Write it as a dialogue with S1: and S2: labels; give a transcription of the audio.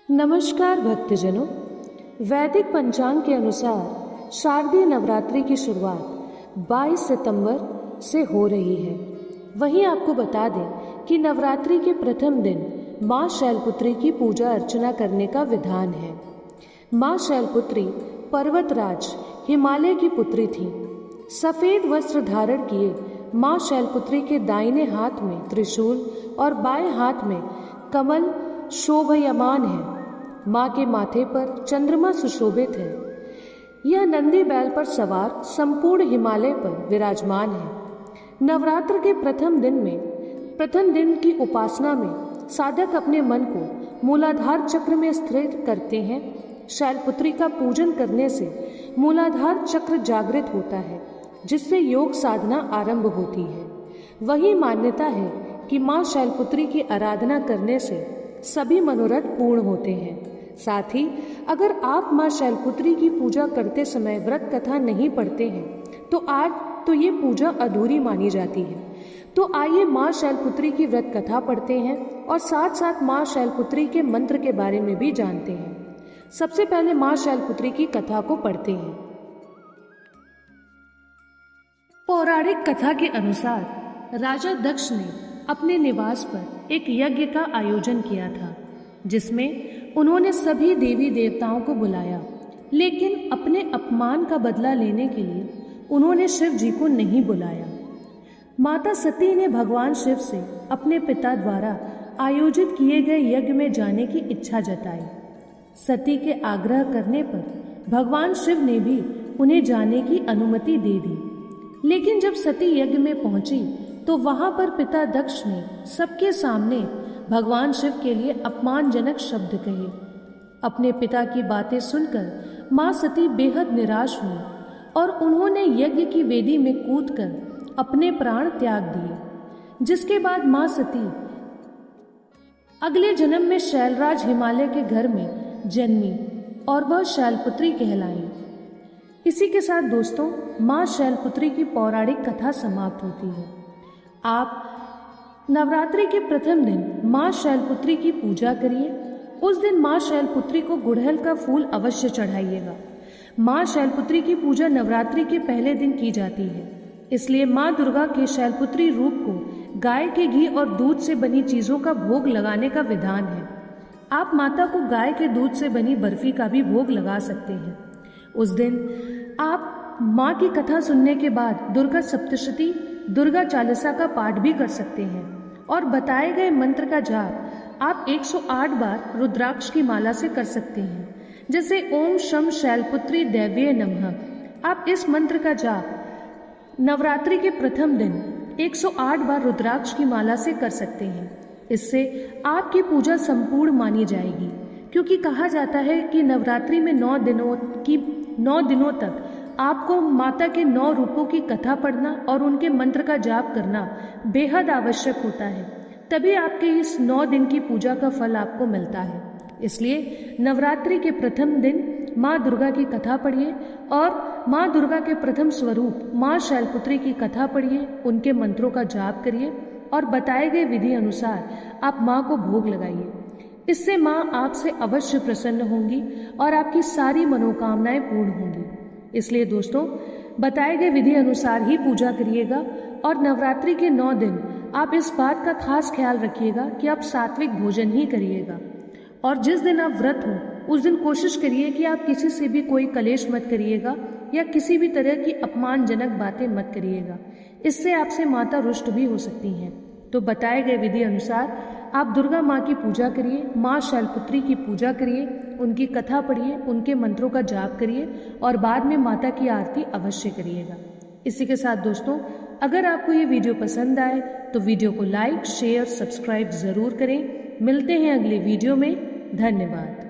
S1: नमस्कार भक्तजनों, वैदिक पंचांग के अनुसार शारदीय नवरात्रि की शुरुआत 22 सितंबर से हो रही है। वहीं आपको बता दें कि नवरात्रि के प्रथम दिन माँ शैलपुत्री की पूजा अर्चना करने का विधान है। माँ शैलपुत्री पर्वतराज हिमालय की पुत्री थी। सफेद वस्त्र धारण किए माँ शैलपुत्री के दाहिने हाथ में त्रिशूल और बाएं हाथ में कमल शोभयमान है। माँ के माथे पर चंद्रमा सुशोभित है। यह नंदी बैल पर सवार संपूर्ण हिमालय पर विराजमान है। नवरात्र के प्रथम दिन की उपासना में साधक अपने मन को मूलाधार चक्र में स्थिर करते हैं। शैलपुत्री का पूजन करने से मूलाधार चक्र जागृत होता है, जिससे योग साधना आरंभ होती है। वही मान्यता है कि माँ शैलपुत्री की आराधना करने से सभी मनोरथ पूर्ण होते हैं। साथ ही अगर आप माँ शैलपुत्री की पूजा करते समय व्रत कथा नहीं पढ़ते हैं तो आज तो ये पूजा अधूरी मानी जाती है। तो आइए माँ शैलपुत्री की व्रत कथा पढ़ते हैं और साथ साथ माँ शैलपुत्री के मंत्र के बारे में भी जानते हैं। सबसे पहले माँ शैलपुत्री की कथा को पढ़ते हैं। पौराणिक कथा के अनुसार राजा दक्ष ने अपने निवास पर एक यज्ञ का आयोजन किया था, जिसमें उन्होंने सभी देवी देवताओं को बुलाया, लेकिन अपने अपमान का बदला लेने के लिए उन्होंने शिव जी को नहीं बुलाया। माता सती ने भगवान शिव से अपने पिता द्वारा आयोजित किए गए यज्ञ में जाने की इच्छा जताई। सती के आग्रह करने पर भगवान शिव ने भी उन्हें जाने की अनुमति दे दी। लेकिन जब सती यज्ञ में पहुंची तो वहां पर पिता दक्ष ने सबके सामने भगवान शिव के लिए अपमानजनक शब्द कहे। अपने पिता की बातें सुनकर माँ सती बेहद निराश हुई और उन्होंने यज्ञ की वेदी में कूदकर अपने प्राण त्याग दिए। जिसके बाद माँ सती अगले जन्म में शैलराज हिमालय के घर में जन्मी और वह शैलपुत्री कहलाई। इसी के साथ दोस्तों, माँ शैलपुत्री की पौराणिक कथा समाप्त होती है। आप नवरात्रि के प्रथम दिन माँ शैलपुत्री की पूजा करिए। उस दिन माँ शैलपुत्री को गुड़हल का फूल अवश्य चढ़ाइएगा। माँ शैलपुत्री की पूजा नवरात्रि के पहले दिन की जाती है, इसलिए माँ दुर्गा के शैलपुत्री रूप को गाय के घी और दूध से बनी चीज़ों का भोग लगाने का विधान है। आप माता को गाय के दूध से बनी बर्फी का भी भोग लगा सकते हैं। उस दिन आप माँ की कथा सुनने के बाद दुर्गा सप्तशती दुर्गा चालीसा का पाठ भी कर सकते हैं और बताए गए मंत्र का जाप आप 108 बार रुद्राक्ष की माला से कर सकते हैं, जैसे ओम शम शैलपुत्री दैव्ये नमः। आप इस मंत्र का जाप नवरात्रि के प्रथम दिन 108 बार रुद्राक्ष की माला से कर सकते हैं। इससे आपकी पूजा संपूर्ण मानी जाएगी, क्योंकि कहा जाता है कि नवरात्रि में 9 दिनों तक आपको माता के 9 रूपों की कथा पढ़ना और उनके मंत्र का जाप करना बेहद आवश्यक होता है। तभी आपके इस 9 दिन की पूजा का फल आपको मिलता है। इसलिए नवरात्रि के प्रथम दिन माँ दुर्गा की कथा पढ़िए और माँ दुर्गा के प्रथम स्वरूप माँ शैलपुत्री की कथा पढ़िए, उनके मंत्रों का जाप करिए और बताए गए विधि अनुसार आप माँ को भोग लगाइए। इससे माँ आपसे अवश्य प्रसन्न होंगी और आपकी सारी मनोकामनाएं पूर्ण होंगी। इसलिए दोस्तों, बताए गए विधि अनुसार ही पूजा करिएगा और नवरात्रि के 9 दिन आप इस बात का खास ख्याल रखिएगा कि आप सात्विक भोजन ही करिएगा। और जिस दिन आप व्रत हो उस दिन कोशिश करिए कि आप किसी से भी कोई कलेश मत करिएगा या किसी भी तरह की अपमानजनक बातें मत करिएगा। इससे आपसे माता रुष्ट भी हो सकती हैं। तो बताए गए विधि अनुसार आप दुर्गा माँ की पूजा करिए, माँ शैलपुत्री की पूजा करिए, उनकी कथा पढ़िए, उनके मंत्रों का जाप करिए और बाद में माता की आरती अवश्य करिएगा। इसी के साथ दोस्तों, अगर आपको ये वीडियो पसंद आए तो वीडियो को लाइक, शेयर, सब्सक्राइब ज़रूर करें। मिलते हैं अगले वीडियो में। धन्यवाद।